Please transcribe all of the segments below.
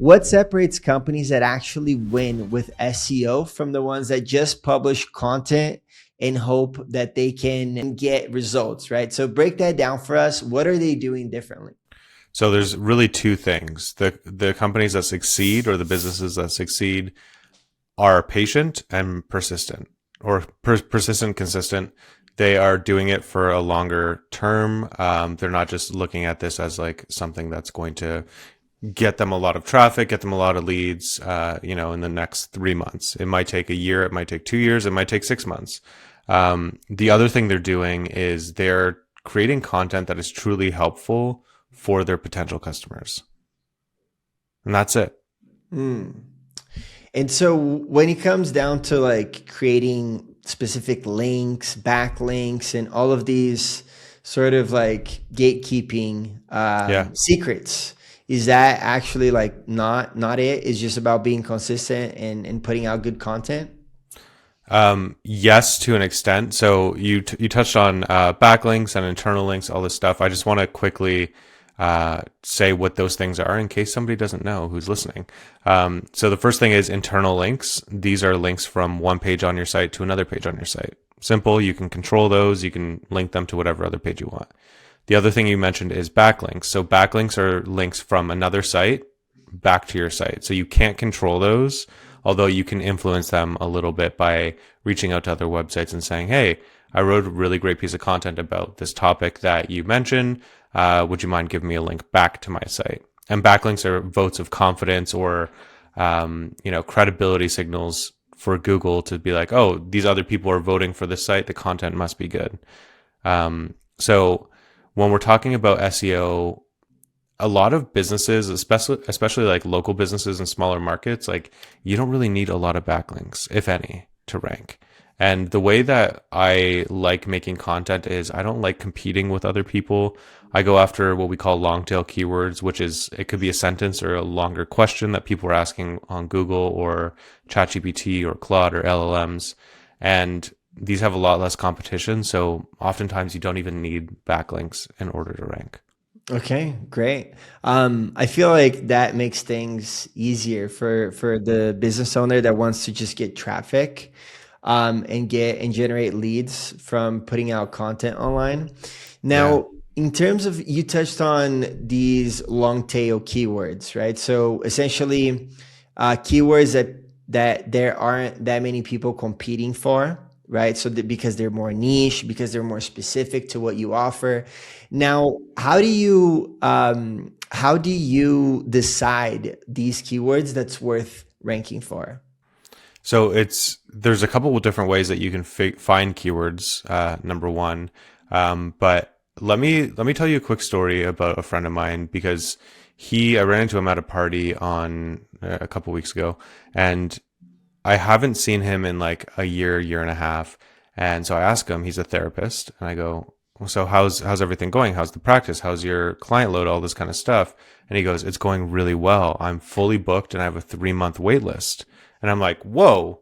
what separates companies that actually win with SEO from the ones that just publish content and hope that they can get results, right? So break that down for us. What are they doing differently? So there's really two things. The companies that succeed, or the businesses that succeed, are patient and persistent, or persistent, consistent. They are doing it for a longer term. They're not just looking at this as like something that's going to get them a lot of traffic, get them a lot of leads, in the next 3 months. It might take a year, it might take 2 years, it might take 6 months. The other thing they're doing is they're creating content that is truly helpful for their potential customers. And that's it. And so when it comes down to like creating specific links, backlinks, and all of these sort of like gatekeeping secrets, is that actually like not it? It's just about being consistent and putting out good content? Yes, to an extent. So you touched on backlinks and internal links, all this stuff. I just want to quickly say what those things are in case somebody doesn't know who's listening. So the first thing is internal links. These are links from one page on your site to another page on your site. Simple. You can control those. You can link them to whatever other page you want. The other thing you mentioned is backlinks. So backlinks are links from another site back to your site. So you can't control those, although you can influence them a little bit by reaching out to other websites and saying, hey, I wrote a really great piece of content about this topic that you mentioned. Would you mind giving me a link back to my site? And backlinks are votes of confidence, or, credibility signals for Google to be like, oh, these other people are voting for this site. The content must be good. So when we're talking about SEO, a lot of businesses, especially like local businesses in smaller markets, like you don't really need a lot of backlinks, if any, to rank. And the way that I like making content is I don't like competing with other people. I go after what we call long tail keywords, which is, it could be a sentence or a longer question that people are asking on Google or ChatGPT or Claude or LLMs. And these have a lot less competition. So oftentimes you don't even need backlinks in order to rank. Okay, great. I feel like that makes things easier for the business owner that wants to just get traffic, and generate leads from putting out content online. Now, in terms of, you touched on these long tail keywords, right? So essentially, keywords that there aren't that many people competing for, right? So because they're more niche, because they're more specific to what you offer. Now, how do you decide these keywords that's worth ranking for? So there's a couple of different ways that you can find keywords. Number one, but let me tell you a quick story about a friend of mine, because I ran into him at a party on a couple weeks ago, and I haven't seen him in like a year and a half. And so I asked him, he's a therapist, and I go, so how's everything going? How's the practice? How's your client load? All this kind of stuff. And he goes, it's going really well. I'm fully booked and I have a 3-month wait list. And I'm like, whoa,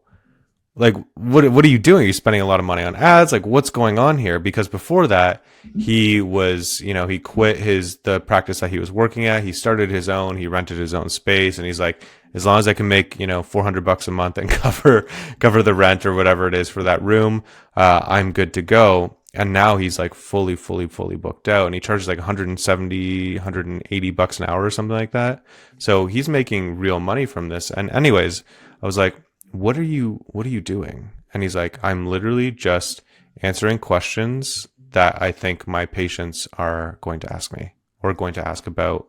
like, what are you doing? Are you spending a lot of money on ads? Like, what's going on here? Because before that, he was, he quit the practice that he was working at. He started his own, he rented his own space. And he's like, as long as I can make, $400 a month and cover the rent or whatever it is for that room, I'm good to go. And now he's like fully booked out, and he charges like $170, $180 an hour or something like that. So he's making real money from this. And anyways, I was like, what are you doing? And he's like, I'm literally just answering questions that I think my patients are going to ask me, or going to ask about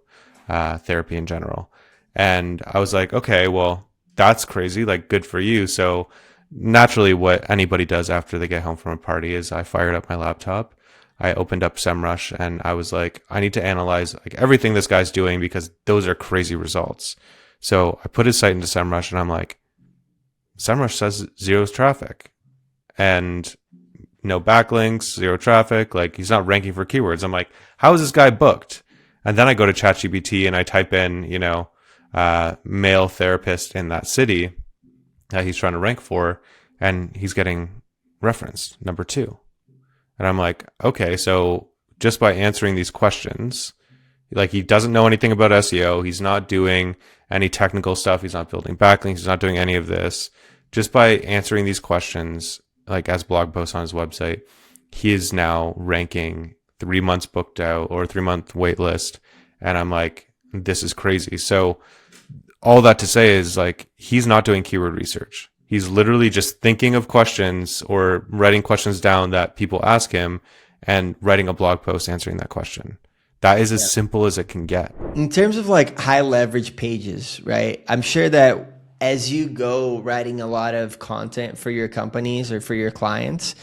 therapy in general. And I was like, okay, well, that's crazy. Like, good for you. So naturally, what anybody does after they get home from a party is I fired up my laptop, I opened up SEMrush, and I was like, I need to analyze like everything this guy's doing, because those are crazy results. So I put his site into SEMrush, and I'm like, SEMrush says 0 traffic and no backlinks, 0 traffic. Like, he's not ranking for keywords. I'm like, how is this guy booked? And then I go to ChatGPT and I type in, male therapist in that city that he's trying to rank for, and he's getting referenced number 2. And I'm like, okay, so just by answering these questions, Like he doesn't know anything about SEO. He's not doing any technical stuff. He's not building backlinks. He's not doing any of this. Just by answering these questions, like as blog posts on his website, he is now ranking 3 months booked out or 3 month wait list. And I'm like, this is crazy. So all that to say is like, he's not doing keyword research. He's literally just thinking of questions or writing questions down that people ask him and writing a blog post answering that question. That is as simple as it can get. In terms of like high leverage pages, right? I'm sure that as you go writing a lot of content for your companies or for your clients,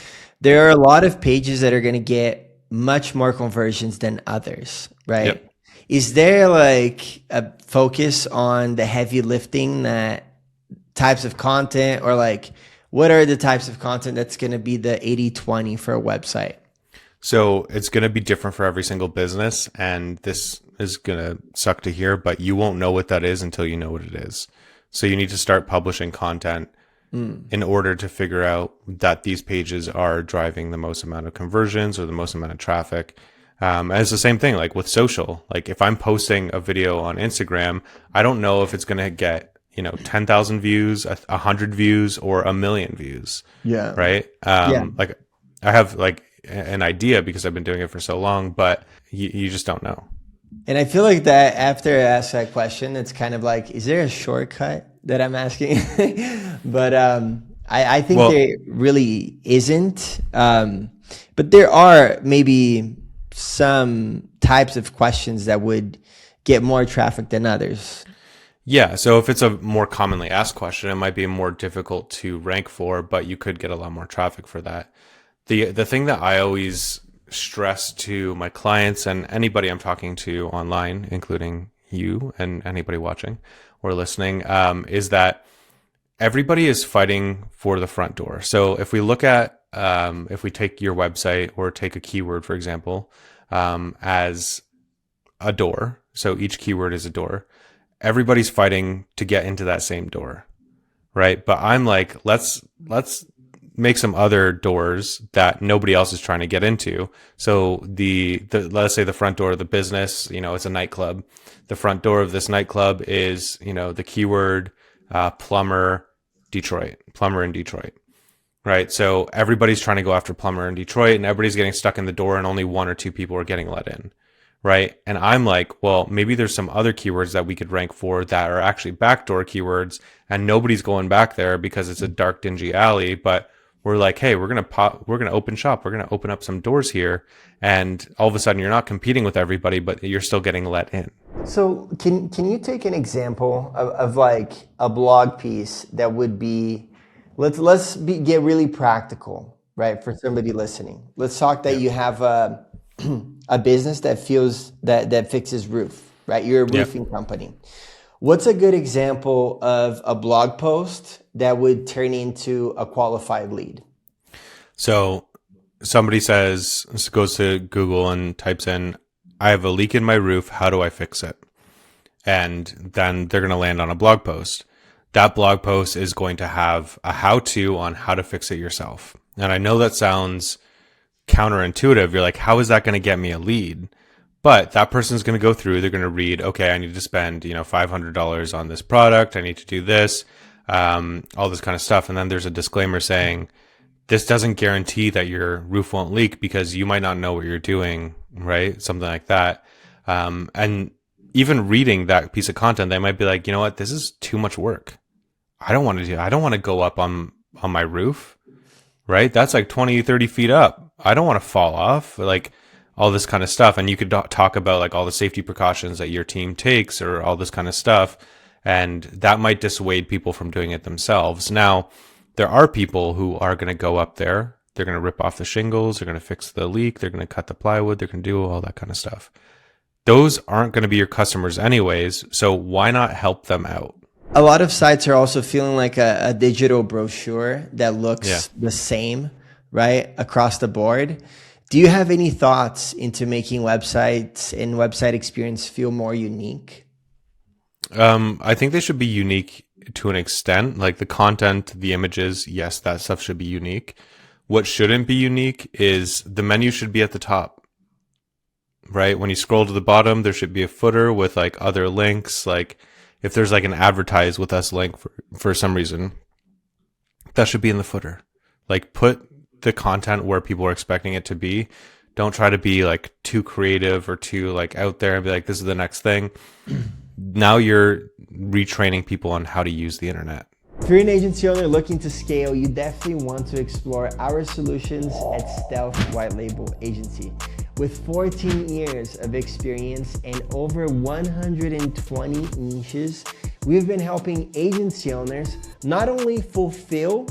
there are a lot of pages that are going to get much more conversions than others, right? Yep. Is there like a focus on the heavy lifting that types of content, or like what are the types of content that's going to be the 80-20 for a website? So it's going to be different for every single business. And this is going to suck to hear, but you won't know what that is until you know what it is. So you need to start publishing content in order to figure out that these pages are driving the most amount of conversions or the most amount of traffic. And it's the same thing like with social. Like if I'm posting a video on Instagram, I don't know if it's going to get, 10,000 views, 100 views, or 1 million views. Yeah. Right. Yeah. Like I have like an idea because I've been doing it for so long, but you just don't know. And I feel like that after I ask that question, it's kind of like, is there a shortcut that I'm asking? But I think there really isn't. But there are maybe some types of questions that would get more traffic than others. Yeah. So if it's a more commonly asked question, it might be more difficult to rank for, but you could get a lot more traffic for that. The thing that I always stress to my clients and anybody I'm talking to online, including you and anybody watching or listening, is that everybody is fighting for the front door. So if we look at, if we take your website or take a keyword, for example, as a door, so each keyword is a door, everybody's fighting to get into that same door, right? But I'm like, let's make some other doors that nobody else is trying to get into. So the let's say the front door of the business, it's a nightclub. The front door of this nightclub is, the keyword plumber in Detroit, right? So everybody's trying to go after plumber in Detroit, and everybody's getting stuck in the door, and only 1 or 2 people are getting let in, right? And I'm like, well, maybe there's some other keywords that we could rank for that are actually backdoor keywords, and nobody's going back there because it's a dark, dingy alley, but we're like, hey, we're going to open shop. We're going to open up some doors here. And all of a sudden you're not competing with everybody, but you're still getting let in. So can you take an example of like a blog piece that would be, get really practical, right? For somebody listening, let's talk that you have a business that fixes roof, right? You're a roofing company. What's a good example of a blog post that would turn into a qualified lead? So somebody goes to Google and types in, I have a leak in my roof. How do I fix it? And then they're going to land on a blog post. That blog post is going to have a how-to on how to fix it yourself. And I know that sounds counterintuitive. You're like, how is that going to get me a lead? But that person's going to go through, they're going to read, okay, I need to spend, $500 on this product. I need to do this, all this kind of stuff. And then there's a disclaimer saying, this doesn't guarantee that your roof won't leak because you might not know what you're doing, right? Something like that. And even reading that piece of content, they might be like, you know what, this is too much work. I don't want to go up on my roof, right? That's like 20, 30 feet up. I don't want to fall off. Like, all this kind of stuff. And you could talk about like all the safety precautions that your team takes or all this kind of stuff. And that might dissuade people from doing it themselves. Now, there are people who are going to go up there. They're going to rip off the shingles. They're going to fix the leak. They're going to cut the plywood. They're going to do all that kind of stuff. Those aren't going to be your customers anyways. So why not help them out? A lot of sites are also feeling like a digital brochure that looks the same, right? Across the board. Do you have any thoughts into making websites and website experience feel more unique? I think they should be unique to an extent, like the content, the images. Yes, that stuff should be unique. What shouldn't be unique is the menu should be at the top, right? When you scroll to the bottom, there should be a footer with like other links. Like if there's like an advertise with us link for some reason, that should be in the footer. Like put the content where people are expecting it to be. Don't try to be like too creative or too like out there and be like, this is the next thing. Now you're retraining people on how to use the internet. If you're an agency owner looking to scale, you definitely want to explore our solutions at Stealth White Label Agency. With 14 years of experience and over 120 niches, we've been helping agency owners not only fulfill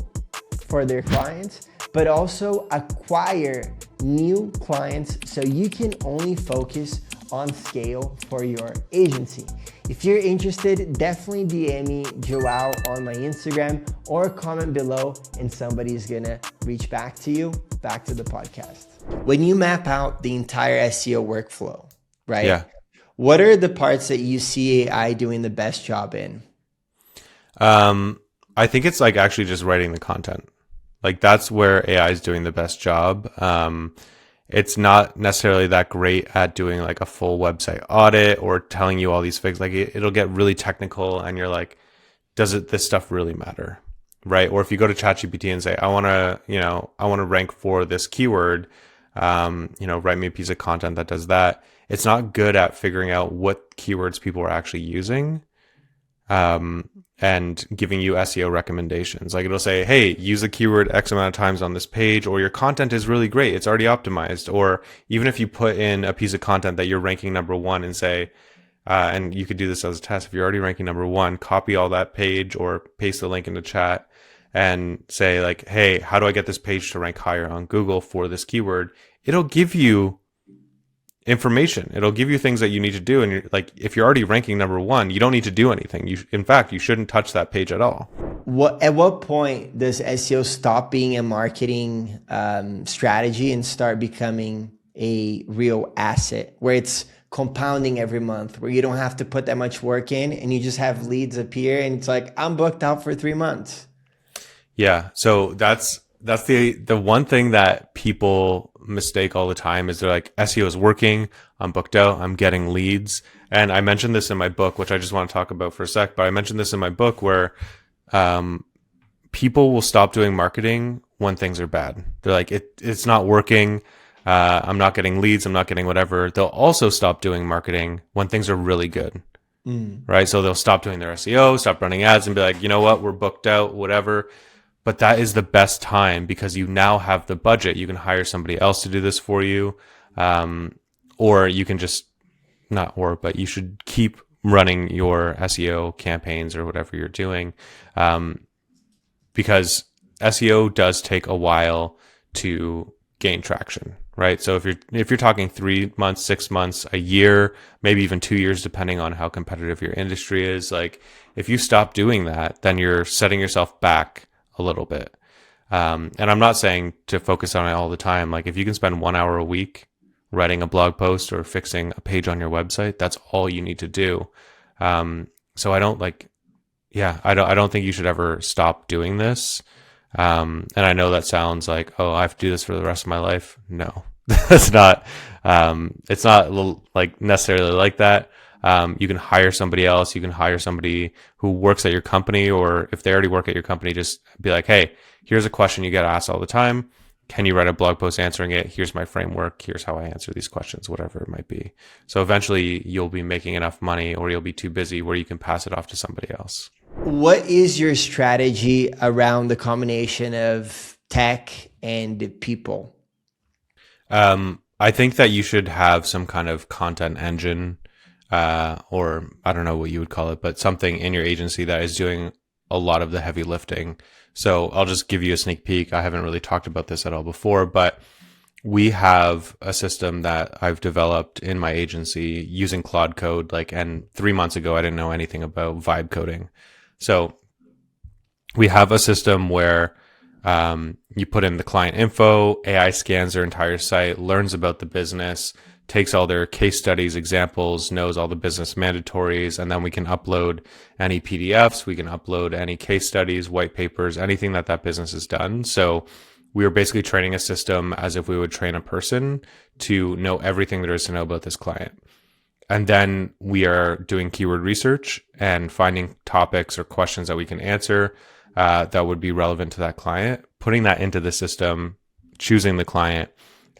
for their clients, but also acquire new clients so you can only focus on scale for your agency. If you're interested, definitely DM me, Joao, on my Instagram or comment below and somebody's gonna reach back to you. Back to the podcast. When you map out the entire SEO workflow, right? Yeah. What are the parts that you see AI doing the best job in? I think it's like actually just writing the content. Like that's where AI is doing the best job. It's not necessarily that great at doing like a full website audit or telling you all these things. Like it'll get really technical and you're like, this stuff really matter? Right? Or if you go to ChatGPT and say, I want to rank for this keyword, write me a piece of content that does that. It's not good at figuring out what keywords people are actually using. And giving you SEO recommendations. Like it'll say, hey, use the keyword X amount of times on this page, or your content is really great. It's already optimized. Or even if you put in a piece of content that you're ranking number one and say, and you could do this as a test. If you're already ranking number one, copy all that page or paste the link into chat and say like, hey, how do I get this page to rank higher on Google for this keyword? It'll give you information. It'll give you things that you need to do. And you're like, if you're already ranking number one, you don't need to do anything. In fact, you shouldn't touch that page at all. At what point does SEO stop being a marketing strategy and start becoming a real asset where it's compounding every month, where you don't have to put that much work in and you just have leads appear and it's like, I'm booked out for 3 months. Yeah. So that's the one thing that people mistake all the time is they're like, SEO is working. I'm booked out. I'm getting leads. And I mentioned this in my book, which I just want to talk about for a sec, but I mentioned this in my book where, people will stop doing marketing when things are bad. They're like, it's not working. I'm not getting leads. I'm not getting whatever. They'll also stop doing marketing when things are really good. Right. So they'll stop doing their SEO, stop running ads and be like, you know what? We're booked out, whatever. But that is the best time because you now have the budget. You can hire somebody else to do this for you. Or you can just but you should keep running your SEO campaigns or whatever you're doing. Because SEO does take a while to gain traction, right? So if you're talking 3 months, 6 months, a year, maybe even 2 years, depending on how competitive your industry is, like if you stop doing that, then you're setting yourself back a little bit. And I'm not saying to focus on it all the time. Like if you can spend 1 hour a week writing a blog post or fixing a page on your website, that's all you need to do. So I don't think you should ever stop doing this. And I know that sounds like, oh, I have to do this for the rest of my life. No, that's not, it's not like necessarily like that. You can hire somebody else. You can hire somebody who works at your company, or if they already work at your company, just be like, hey, here's a question you get asked all the time. Can you write a blog post answering it? Here's my framework. Here's how I answer these questions, whatever it might be. So eventually you'll be making enough money or you'll be too busy where you can pass it off to somebody else. What is your strategy around the combination of tech and people? I think that you should have some kind of content engine, or I don't know what you would call it, but something in your agency that is doing a lot of the heavy lifting. So I'll just give you a sneak peek. I haven't really talked about this at all before, but we have a system that I've developed in my agency using Claude Code. And 3 months ago, I didn't know anything about vibe coding. So we have a system where you put in the client info, AI scans their entire site, learns about the business, takes all their case studies, examples, knows all the business mandatories, and then we can upload any PDFs, we can upload any case studies, white papers, anything that business has done. So we are basically training a system as if we would train a person to know everything there is to know about this client. And then we are doing keyword research and finding topics or questions that we can answer that would be relevant to that client, putting that into the system, choosing the client.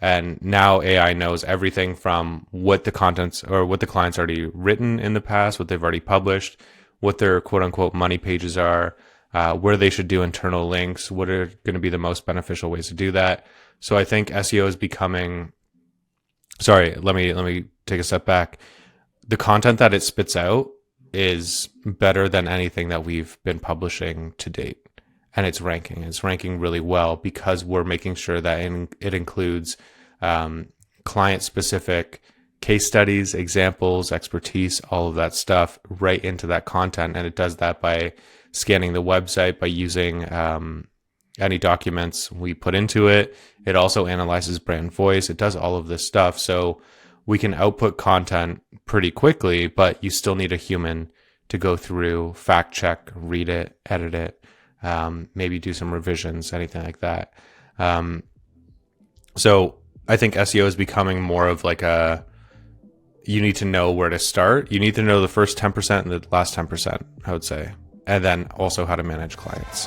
And now AI knows everything from what the contents or what the client's already written in the past, what they've already published, what their quote unquote money pages are, where they should do internal links, what are going to be the most beneficial ways to do that. So I think SEO is becoming, sorry, let me take a step back. The content that it spits out is better than anything that we've been publishing to date. And it's ranking really well because we're making sure that it includes client specific case studies, examples, expertise, all of that stuff right into that content. And it does that by scanning the website, by using any documents we put into it. It also analyzes brand voice. It does all of this stuff. So we can output content pretty quickly, but you still need a human to go through, fact check, read it, edit it, maybe do some revisions, anything like that. So I think SEO is becoming more of like you need to know where to start. You need to know the first 10% and the last 10%, I would say. And then also how to manage clients.